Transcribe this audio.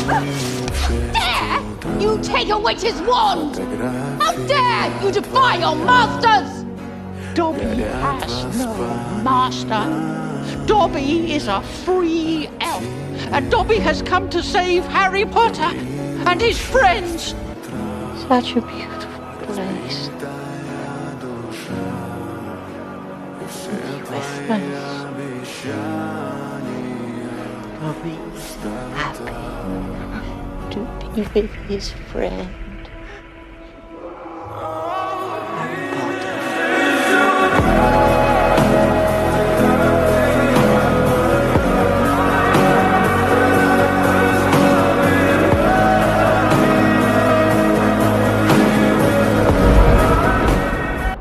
Dare you take a witch's wand? How dare you defy your masters? Dobby has no master. Dobby is a free elf, and Dobby has come to save Harry Potter and his friends. Such a beautiful place. Christmas. Dobby's happy to be with his friends.